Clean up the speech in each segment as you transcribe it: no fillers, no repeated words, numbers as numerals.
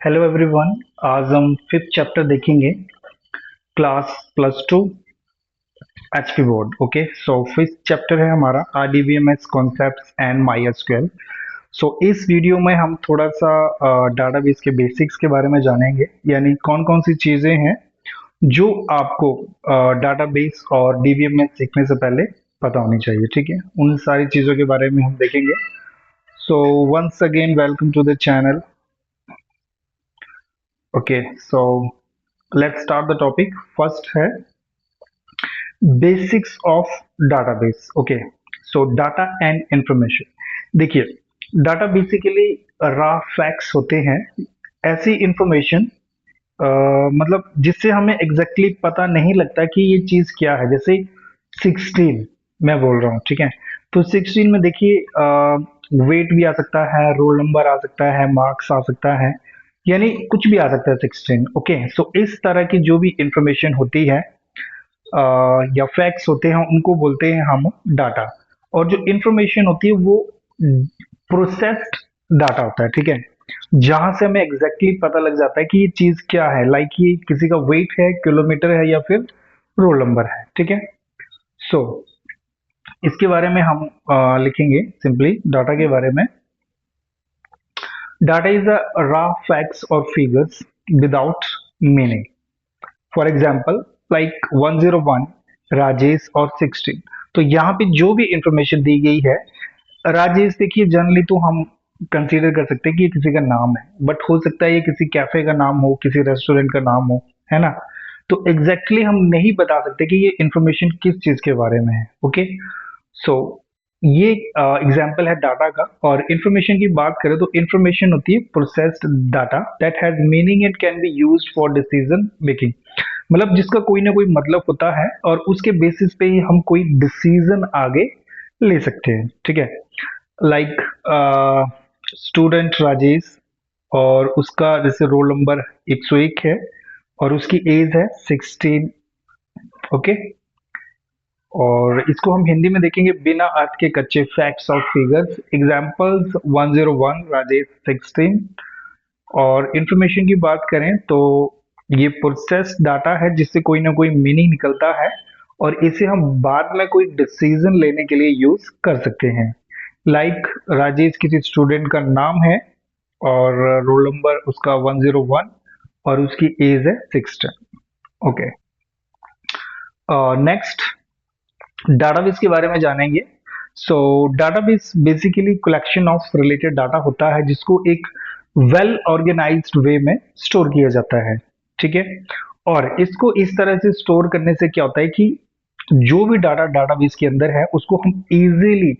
Hello everyone. आज हम fifth chapter देखेंगे, class +2 HP board. Okay, so fifth chapter है हमारा RDBMS concepts and MySQL. So इस वीडियो में हम थोड़ा सा डाटाबेस के बेसिक्स के बारे में जानेंगे, यानी कौन कौन सी चीज़ें हैं जो आपको डाटाबेस और डीबीएमएस सीखने से पहले पता होनी चाहिए। ठीक है, उन सारी चीज़ों के बारे में हम देखेंगे। So once again welcome to the channel. Okay, so let's start the topic. First है basics of database. Okay, so data and information. देखिए, डाटा बेसिकली रॉ फैक्ट्स होते हैं, ऐसी इंफॉर्मेशन मतलब जिससे हमें एग्जैक्टली exactly पता नहीं लगता कि ये चीज क्या है। जैसे 16 मैं बोल रहा हूँ, ठीक है, तो 16 में देखिए वेट भी आ सकता है, रोल नंबर आ सकता है, मार्क्स आ सकता है, यानी कुछ भी आ सकता है 16। ओके, सो इस तरह की जो भी इंफॉर्मेशन होती है या फैक्ट्स होते हैं, उनको बोलते हैं हम डाटा। और जो इंफॉर्मेशन होती है वो प्रोसेस्ड डाटा होता है, ठीक है, जहां से हमें एग्जैक्टली exactly पता लग जाता है कि ये चीज क्या है। लाइक ये किसी का वेट है, किलोमीटर है, या फिर रोल नंबर है। ठीक है, सो इसके बारे में हम लिखेंगे सिंपली डाटा के बारे में। Data is a raw facts और figures without meaning. For example like 101 Rajesh और 16। तो यहाँ पे जो भी इंफॉर्मेशन दी गई है, राजेश देखिए जनरली तो हम कंसीडर कर सकते हैं कि ये किसी का नाम है, बट हो सकता है ये किसी कैफे का नाम हो, किसी रेस्टोरेंट का नाम हो, है ना। तो एग्जैक्टली exactly हम नहीं बता सकते कि ये इंफॉर्मेशन किस चीज के बारे में है। ओके, सो ये एग्जाम्पल है डाटा का। और इंफॉर्मेशन की बात करें तो इंफॉर्मेशन होती है processed data that has meaning and can be used for decision making. मतलब जिसका कोई ना कोई मतलब होता है और उसके बेसिस पे ही हम कोई डिसीजन आगे ले सकते हैं। ठीक है, लाइक स्टूडेंट राजेश और उसका जैसे रोल नंबर 101 है और उसकी एज है 16। ओके, और इसको हम हिंदी में देखेंगे बिना अर्थ के कच्चे फैक्ट्स और फिगर्स। एग्जांपल्स 101 राजेश 16। और इंफॉर्मेशन की बात करें तो ये प्रोसेस डाटा है जिससे कोई ना कोई मीनिंग निकलता है और इसे हम बाद में कोई डिसीजन लेने के लिए यूज कर सकते हैं। लाइक राजेश किसी स्टूडेंट का नाम है और रोल नंबर उसका 101 और उसकी एज है 16। ओके, नेक्स्ट डाटाबेस के बारे में जानेंगे। So database basically collection of related data होता है जिसको एक वेल ऑर्गेनाइज्ड वे में स्टोर किया जाता है। ठीक है, और इसको इस तरह से स्टोर करने से क्या होता है कि जो भी डाटा डाटाबेस के अंदर है उसको हम इजीली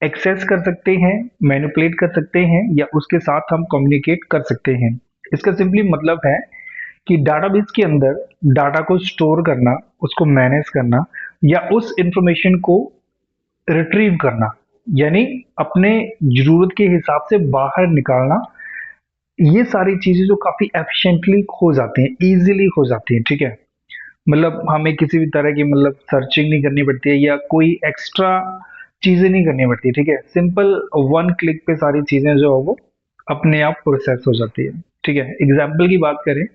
एक्सेस कर सकते हैं, मैनिपुलेट कर सकते हैं, या उसके साथ हम कम्युनिकेट कर सकते हैं। इसका सिंपली मतलब है कि डाटाबेस के अंदर डाटा को स्टोर करना, उसको मैनेज करना, या उस इंफॉर्मेशन को रिट्रीव करना, यानी अपने जरूरत के हिसाब से बाहर निकालना, ये सारी चीजें जो काफी एफिशिएंटली हो जाती हैं, इजीली हो जाती हैं। ठीक है, मतलब हमें किसी भी तरह की मतलब सर्चिंग नहीं करनी पड़ती है या कोई एक्स्ट्रा चीजें नहीं करनी पड़ती। ठीक है, सिंपल वन क्लिक पे सारी चीजें जो है वो अपने आप प्रोसेस हो जाती है। ठीक है, एग्जाम्पल की बात करें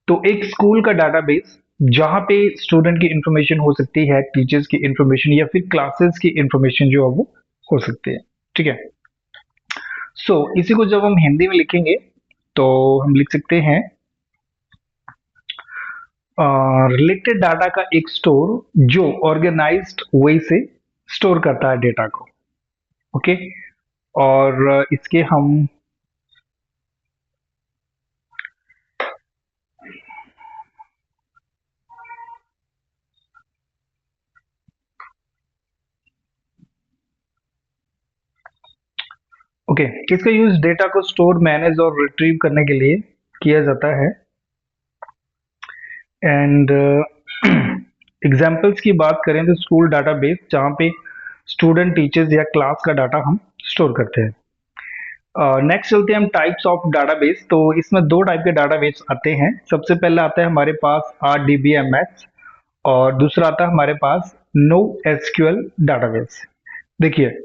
तो एक स्कूल का डाटाबेस जहां पे स्टूडेंट की इंफॉर्मेशन हो सकती है, टीचर्स की इंफॉर्मेशन, या फिर क्लासेस की इंफॉर्मेशन जो है वो हो सकती है। ठीक है, सो इसी को जब हम हिंदी में लिखेंगे तो हम लिख सकते हैं रिलेटेड डाटा का एक स्टोर जो ऑर्गेनाइज्ड वे से स्टोर करता है डेटा को। ओके, और इसके हम ओके इसका यूज डेटा को स्टोर, मैनेज और रिट्रीव करने के लिए किया जाता है। एंड एग्जाम्पल्स की बात करें तो स्कूल डाटाबेस जहाँ पे स्टूडेंट, टीचर्स या क्लास का डाटा हम स्टोर करते हैं। नेक्स्ट चलते हैं हम टाइप्स ऑफ डाटाबेस। तो इसमें दो टाइप के डाटाबेस आते हैं। सबसे पहला आता है हमारे पास RDBMS और दूसरा आता है हमारे पास नो एसक्यूएल डाटाबेस। देखिए,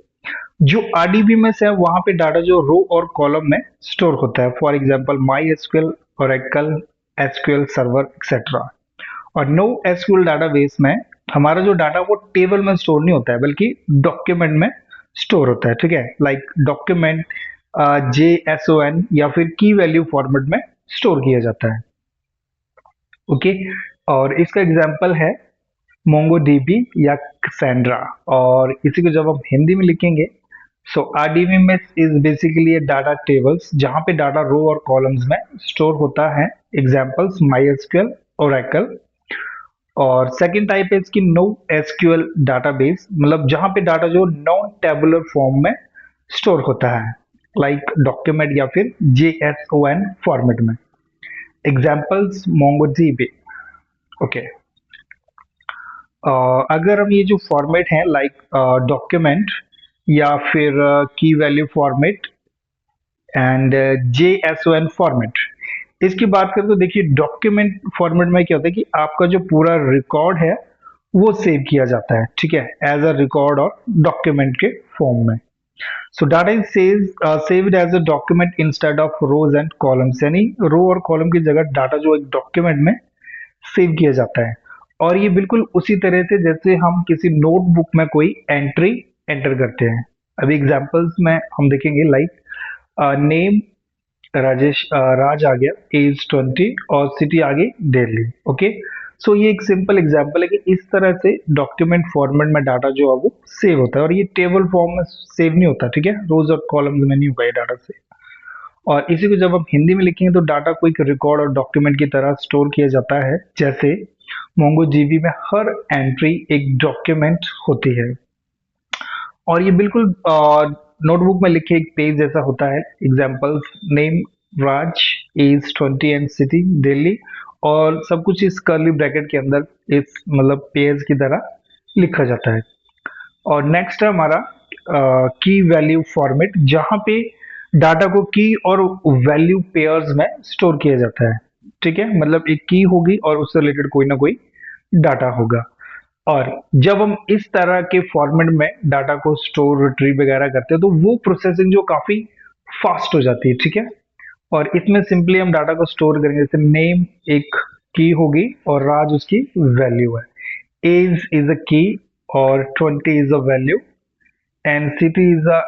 जो RDBMS है वहां पे डाटा जो रो और कॉलम में स्टोर होता है, for example my SQL, Oracle, SQL server etcetera. और नो एसक्यूएल डाटाबेस में हमारा जो डाटा वो टेबल में स्टोर नहीं होता है बल्कि डॉक्यूमेंट में स्टोर होता है, ठीक है, लाइक डॉक्यूमेंट, JSON या फिर की वैल्यू फॉर्मेट में स्टोर किया जाता है। ओके, और इसका एग्जांपल है मोंगोडीबी या कैसेंड्रा। और इसी को जब हम हिंदी में लिखेंगे, सो RDBMS is basically data tables जहां पे डाटा रो और कॉलम्स में स्टोर होता है। Examples my SQL, Oracle. और सेकंड टाइप है इसकी नो एसक्यूएल डाटाबेस, मतलब जहां पे डाटा जो नॉन टेबुलर फॉर्म में स्टोर होता है, लाइक डॉक्यूमेंट या फिर JSON फॉर्मेट में। Examples MongoDB. ओके, अगर हम ये जो फॉर्मेट है लाइक डॉक्यूमेंट या फिर की value format and JSON format, इसकी बात करें तो देखिए डॉक्यूमेंट फॉर्मेट में क्या होता है कि आपका जो पूरा रिकॉर्ड है वो सेव किया जाता है, ठीक है, एज अ रिकॉर्ड और डॉक्यूमेंट के फॉर्म में। So data is saved as a document instead of rows and columns, यानी रो और कॉलम की जगह डाटा जो एक डॉक्यूमेंट में सेव किया जाता है। और ये बिल्कुल उसी तरह से जैसे हम किसी नोटबुक में कोई एंट्री एंटर करते हैं। अभी एग्जांपल्स में हम देखेंगे, लाइक नेम राजेश, राज आ गया, एज 20 और सिटी आ गई दिल्ली। ओके, सो ये एक सिंपल एग्जांपल है कि इस तरह से डॉक्यूमेंट फॉर्मेट में डाटा जो है वो सेव होता है, और ये टेबल फॉर्म में सेव नहीं होता, ठीक है, रोज और कॉलम्स में नहीं होगा ये डाटा से। और इसी को जब हम हिंदी में लिखेंगे तो डाटा को एक रिकॉर्ड और डॉक्यूमेंट की तरह स्टोर किया जाता है, जैसे मोंगोडीबी में हर एंट्री एक डॉक्यूमेंट होती है। और ये बिल्कुल नोटबुक में लिखे एक पेज जैसा होता है। Examples name Raj, age 20 and city Delhi, और सब कुछ इस कर्ली ब्रैकेट के अंदर इस मतलब पेज की तरह लिखा जाता है। और नेक्स्ट है हमारा की वैल्यू फॉर्मेट, जहां पे डाटा को की और वैल्यू पेयर्स में स्टोर किया जाता है, ठीक है, मतलब एक की होगी और उससे रिलेटेड कोई ना कोई डाटा होगा। और जब हम इस तरह के फॉर्मेट में डाटा को स्टोर रिट्रीव वगैरह करते हैं तो वो प्रोसेसिंग जो काफी फास्ट हो जाती है, ठीक है। और इसमें सिंपली हम डाटा को स्टोर करेंगे, जैसे नेम एक की होगी और राज उसकी वैल्यू है, एज इज अ की और 20 is a value, and city is a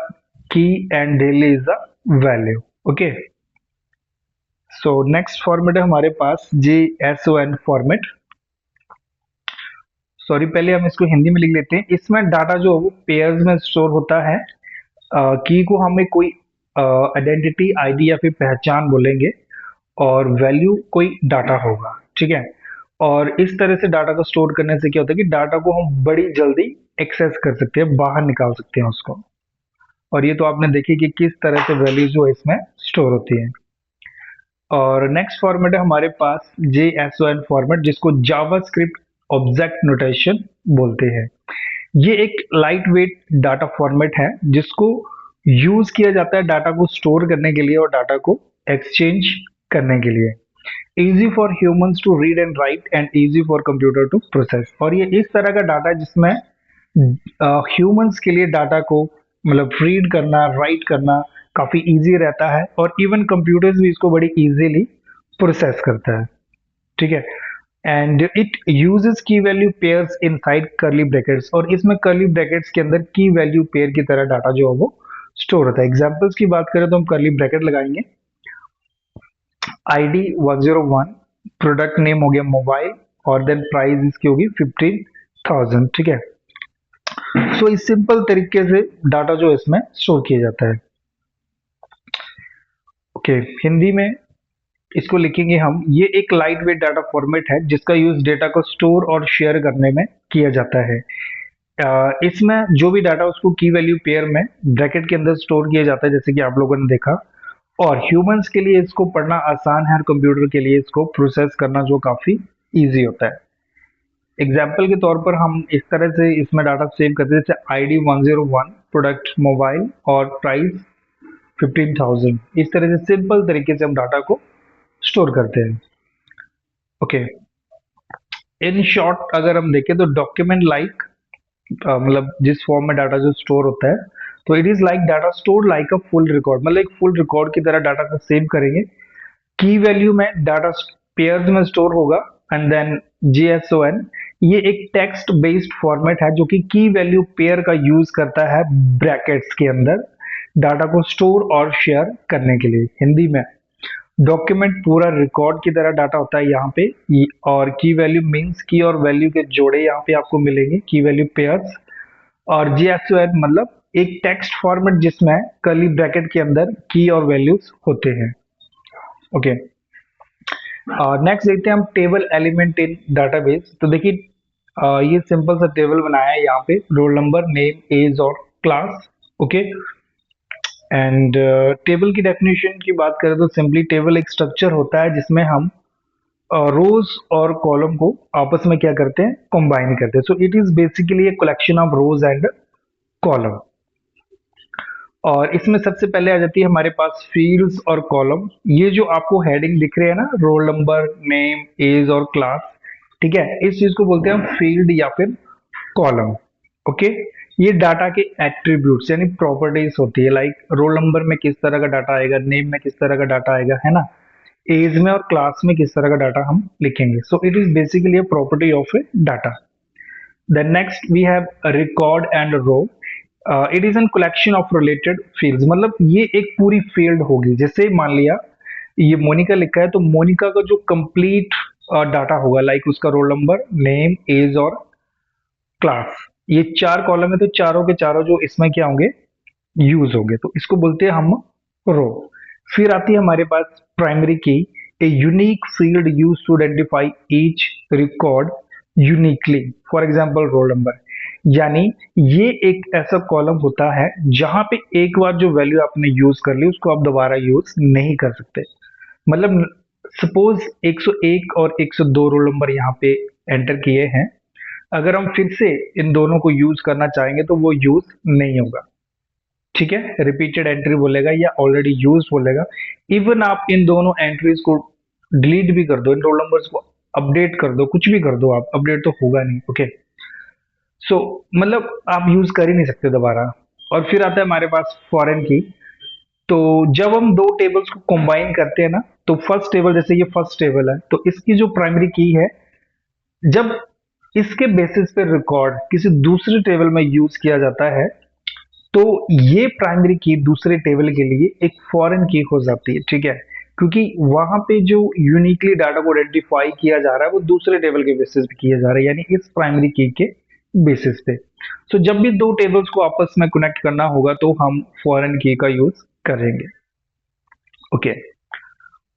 key and Delhi is a value. Okay, so next format है हमारे पास JSON फॉर्मेट। सॉरी, पहले हम इसको हिंदी में लिख लेते हैं। इसमें डाटा जो है वो पेयर्स में स्टोर होता है। की को हमें कोई आइडेंटिटी, आईडी या फिर पहचान बोलेंगे, और वैल्यू कोई डाटा होगा, ठीक है। और इस तरह से डाटा को स्टोर करने से क्या होता है कि डाटा को हम बड़ी जल्दी एक्सेस कर सकते हैं, बाहर निकाल सकते हैं उसको। और ये तो आपने देखी कि किस तरह से वैल्यूज जो है इसमें स्टोर होती है। और नेक्स्ट फॉर्मेट है हमारे पास JSON फॉर्मेट, जिसको जावास्क्रिप्ट ऑब्जेक्ट नोटेशन बोलते हैं। ये एक लाइट वेट डाटा फॉर्मेट है जिसको यूज किया जाता है डाटा को स्टोर करने के लिए और डाटा को एक्सचेंज करने के लिए। Easy for humans to read and write and easy for computer to process. और ये इस तरह का डाटा है जिसमें ह्यूमंस के लिए डाटा को मतलब रीड करना, राइट करना काफी इजी रहता है, और इवन कंप्यूटर्स भी इसको बड़ी इजीली प्रोसेस करता है, ठीक है। एंड इट यूजेस की value pairs inside curly brackets, और इसमें कर्ली ब्रैकेट्स के अंदर की वैल्यू पेयर की तरह डाटा जो है वो स्टोर होता है। एग्जांपल्स की बात करें तो हम कर्ली ब्रैकेट लगाएंगे, ID 101, प्रोडक्ट नेम हो गया मोबाइल, और देन प्राइस इसकी होगी 15,000, ठीक है। सो इस सिंपल तरीके से डाटा जो इसमें स्टोर किया जाता है। ओके, हिंदी में इसको लिखेंगे हम, ये एक लाइट वेट डाटा फॉर्मेट है जिसका यूज डेटा को स्टोर और शेयर करने में किया जाता है। इसमें जो भी डाटा उसको की वैल्यू पेयर में ब्रैकेट के अंदर स्टोर किया जाता है, जैसे कि आप लोगों ने देखा। और ह्यूमंस के लिए इसको पढ़ना आसान है और कंप्यूटर के लिए इसको प्रोसेस करना जो काफी इजी होता है। एग्जाम्पल के तौर पर हम इस तरह से इसमें डाटा सेव करते हैं, जैसे ID 101, प्रोडक्ट मोबाइल और प्राइस 15,000। इस तरह से सिंपल तरीके से हम डाटा को स्टोर करते हैं। ओके, इन शॉर्ट अगर हम देखें तो डॉक्यूमेंट लाइक मतलब जिस फॉर्म में डाटा जो स्टोर होता है तो it is like data store like a full record, मतलब एक फुल रिकॉर्ड की तरह डाटा को सेव करेंगे। की वैल्यू में डाटा पेयर्स में स्टोर होगा, एंड देन JSON ये एक टेक्स्ट बेस्ड फॉर्मेट है जो कि की वैल्यू पेयर का यूज करता है ब्रैकेट्स के अंदर डाटा को स्टोर और शेयर करने के लिए। हिंदी में डॉक्यूमेंट पूरा रिकॉर्ड की तरह डाटा होता है यहाँ पे। और की वैल्यू मीन्स की और वैल्यू के जोड़े यहाँ पे आपको मिलेंगे, की वैल्यू पेयर्स। और JSON मतलब एक टेक्स्ट फॉर्मेट जिसमें कर्ली ब्रैकेट के अंदर की और वैल्यूज होते हैं। ओके, नेक्स्ट देखते हैं हम टेबल एलिमेंट इन डाटाबेस। तो देखिए ये सिंपल सा टेबल बनाया है यहाँ पे, रोल नंबर, नेम, एज और क्लास। ओके, एंड टेबल की डेफिनेशन की बात करें तो सिंपली टेबल एक स्ट्रक्चर होता है जिसमें हम रोज और कॉलम को आपस में क्या करते हैं, कंबाइन करते हैं। सो it is basically a collection of rows and column. और इसमें सबसे पहले आ जाती है हमारे पास फील्ड्स और कॉलम। ये जो आपको हेडिंग दिख रहे हैं ना, रोल नंबर, नेम, एज और क्लास, ठीक है, इस चीज को बोलते हैं हम फील्ड या फिर कॉलम। ओके, ये डाटा के एट्रीब्यूट्स यानी प्रॉपर्टीज होती है। लाइक रोल नंबर में किस तरह का डाटा आएगा, नेम में किस तरह का डाटा आएगा, है ना, एज में और क्लास में किस तरह का डाटा हम लिखेंगे। So it is basically a property of a data. Then next we have record and row. It is an collection of related fields, मतलब ये एक पूरी फील्ड होगी। जैसे मान लिया ये मोनिका लिखा है, तो मोनिका का जो कंप्लीट डाटा होगा, लाइक उसका रोल नंबर, नेम, एज और क्लास, ये चार कॉलम है, तो चारों के चारों जो इसमें क्या होंगे, यूज होंगे, तो इसको बोलते हैं हम रो। फिर आती है हमारे पास primary key, a unique field use to identify each record uniquely, for example roll number. यानी ये एक ऐसा कॉलम होता है जहां पे एक बार जो वैल्यू आपने यूज कर ली उसको आप दोबारा यूज नहीं कर सकते। मतलब सपोज 101 और 102 रोल नंबर यहाँ पे एंटर किए हैं, अगर हम फिर से इन दोनों को यूज करना चाहेंगे तो वो यूज नहीं होगा। ठीक है, रिपीटेड एंट्री बोलेगा या ऑलरेडी यूज बोलेगा। इवन आप इन दोनों एंट्रीज को डिलीट भी कर दो, इन रोल नंबर्स को अपडेट कर दो, कुछ भी कर दो आप, अपडेट तो होगा नहीं। ओके, सो मतलब आप यूज कर ही नहीं सकते दोबारा। और फिर आता है हमारे पास फॉरेन की। तो जब हम दो टेबल्स को कंबाइन करते हैं ना, तो फर्स्ट टेबल, जैसे ये फर्स्ट टेबल है, तो इसकी जो प्राइमरी की है, जब इसके बेसिस पे रिकॉर्ड किसी दूसरे टेबल में यूज किया जाता है, तो ये प्राइमरी की दूसरे टेबल के लिए एक फॉरेन की हो जाती है। ठीक है, क्योंकि वहां पे जो यूनिकली डाटा को आइडेंटिफाई किया जा रहा है वो दूसरे टेबल के बेसिस पे किया जा रहा है, यानी इस प्राइमरी की के बेसिस पे। तो जब भी दो टेबल्स को आपस में कनेक्ट करना होगा तो हम फॉरेन की का यूज करेंगे। ओके,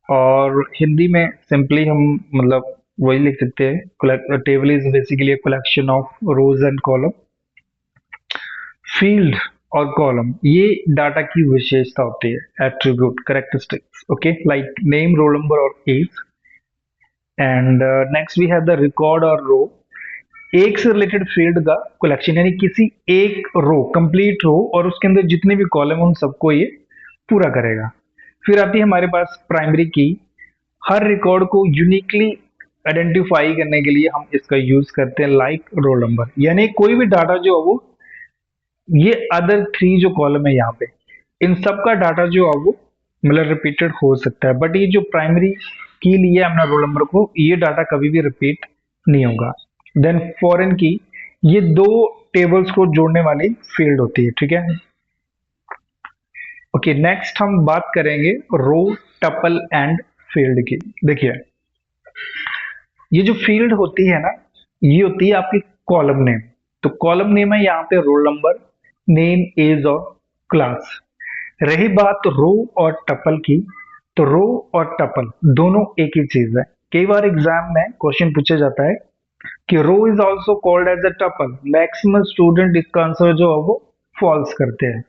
और हिंदी में सिंपली हम मतलब वही लिख सकते हैं, table is basically a collection of rows and column. Field और कॉलम ये डाटा की विशेषता होती है, attribute, characteristics. Okay, like name, roll number और age. And next we have the record और रो, एक से रिलेटेड फील्ड का कलेक्शन, यानी किसी एक रो, कंप्लीट रो और उसके अंदर जितने भी कॉलम उन सबको ये पूरा करेगा। फिर आती है हमारे पास प्राइमरी की। हर रिकॉर्ड को यूनिकली आइडेंटिफाई करने के लिए हम इसका यूज करते हैं, लाइक रोल नंबर। यानी कोई भी डाटा जो है वो, ये अदर थ्री जो कॉलम है यहाँ पे, इन सब का डाटा जो है वो मतलब रिपीटेड हो सकता है, बट ये जो प्राइमरी की लिए हमने रोल नंबर को, ये डाटा कभी भी रिपीट नहीं होगा। देन फॉरेन की, ये दो टेबल्स को जोड़ने वाली फील्ड होती है। ठीक है, ओके, नेक्स्ट हम बात करेंगे रो, टपल एंड फील्ड की। देखिए ये जो फील्ड होती है ना, ये होती है आपकी कॉलम नेम। तो कॉलम नेम है यहाँ पे रोल नंबर, नेम, एज और क्लास। रही बात रो और टपल की, तो रो और टपल दोनों एक ही चीज है। कई बार एग्जाम में क्वेश्चन पूछा जाता है कि row is also called as a tuple, maximum student इसका आंसर जो है वो फॉल्स करते हैं।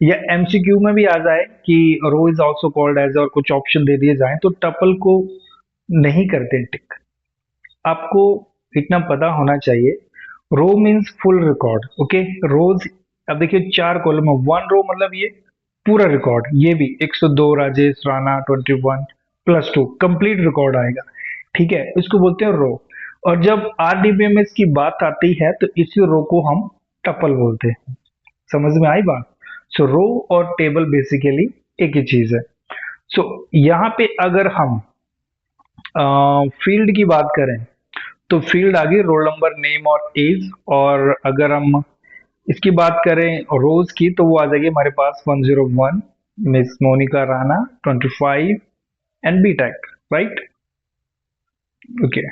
या MCQ में भी आ जाए कि row is also called as, और कुछ ऑप्शन दे दिए जाए तो टपल को नहीं करते टिक। आपको इतना पता होना चाहिए, रो मीन्स फुल रिकॉर्ड। ओके, रोज, अब देखिए चार कॉलम है, वन रो मतलब ये पूरा रिकॉर्ड, ये भी 102 Rajesh Rana 21 plus 2 complete record आएगा। ठीक है, इसको बोलते हैं रो। और जब RDBMS की बात आती है तो इसी रो को हम टपल बोलते हैं। समझ में आई बात? सो रो और टेबल बेसिकली एक ही चीज है। सो यहाँ पे अगर हम फील्ड की बात करें तो फील्ड आ गई रोल नंबर, नेम और एज। और अगर हम इसकी बात करें रोज की तो वो आ जाएगी हमारे पास 101 miss Monika Rana 25 and B tech, right. Okay,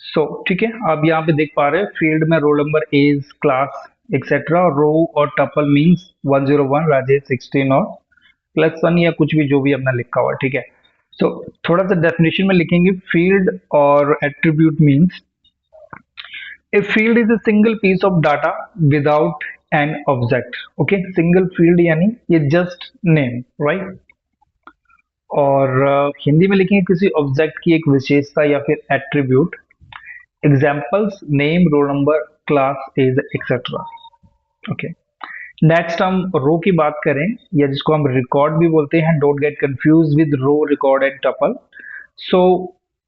so ठीक है, आप यहाँ पे देख पा रहे हैं फील्ड में roll number, age, class etcetera. Row और टपल मींस 101 राजेश 16 और +1 या कुछ भी जो भी अपना लिखा हुआ है, ठीक है। तो थोड़ा सा डेफिनेशन में लिखेंगे। फील्ड और attribute means a field is a single piece of data without an object। Okay, single field यानी ये जस्ट नेम, राइट। और हिंदी में लिखेंगे किसी ऑब्जेक्ट की एक विशेषता या फिर attribute. Examples name, roll number, class, age etcetera. Okay, next हम रो की बात करें या जिसको हम रिकॉर्ड भी बोलते हैं, don't get confuse with row, record and tuple. So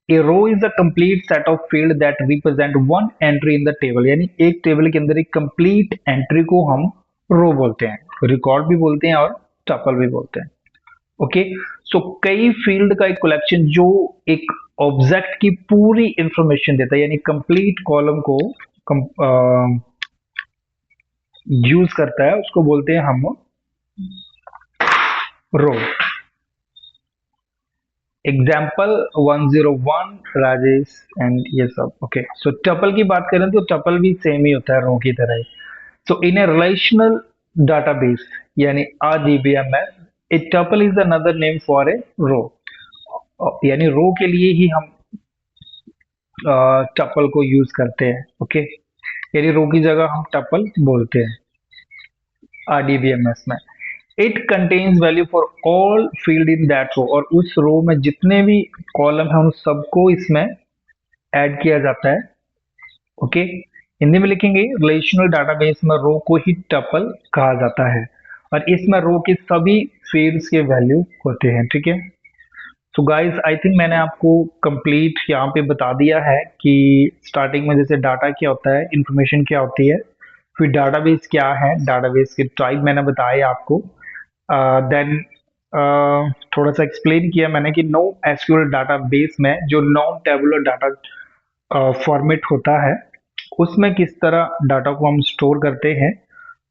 a row is a complete set of field that represent one entry in the table, यानी एक टेबल के अंदर एक कंप्लीट एंट्री को हम रो बोलते हैं, रिकॉर्ड भी बोलते हैं और टपल भी बोलते हैं। ओके, सो कई फील्ड का एक कलेक्शन जो एक ऑब्जेक्ट की पूरी इंफॉर्मेशन देता है, यानी कंप्लीट कॉलम को यूज करता है, उसको बोलते हैं हम रो। एग्जाम्पल 101 राजेश एंड ये सब। ओके, सो टपल की बात करें तो टपल भी सेम ही होता है रो की तरह ही। So in a relational database यानी RDBMS, a tuple is another name for a row. यानी रो के लिए ही हम टपल को यूज करते हैं। ओके, यानी रो की जगह हम टपल बोलते हैं RDBMS में। It contains value for all field in that row, और उस रो में जितने भी कॉलम है उन सबको इसमें ऐड किया जाता है। ओके, हिंदी में लिखेंगे रिलेशनल डाटाबेस में रो को ही टपल कहा जाता है, और इसमें रो के सभी फील्ड्स के वैल्यू होते हैं, ठीक है। तो गाइस आई थिंक मैंने आपको कंप्लीट यहाँ पे बता दिया है कि स्टार्टिंग में जैसे डाटा क्या होता है, इंफॉर्मेशन क्या होती है, फिर डाटाबेस क्या है, डाटाबेस के टाइप मैंने बताया आपको। देन थोड़ा सा एक्सप्लेन किया मैंने कि नो एसक्यूएल डाटाबेस में जो नॉन टेबुलर डाटा फॉर्मेट होता है उसमें किस तरह डाटा को हम स्टोर करते हैं।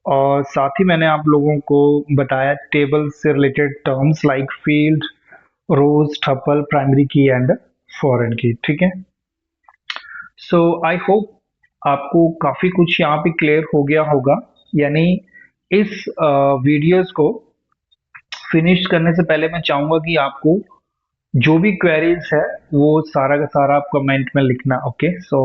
और साथ ही मैंने आप लोगों को बताया टेबल से रिलेटेड टर्म्स लाइक फील्ड, रोज, टपल, प्राइमरी की एंड फॉरेन की, ठीक है। सो आई होप आपको काफी कुछ यहाँ पे क्लियर हो गया होगा। यानी इस वीडियोस को फिनिश करने से पहले मैं चाहूंगा कि आपको जो भी क्वेरीज है वो सारा का सारा आप कमेंट में लिखना। ओके, सो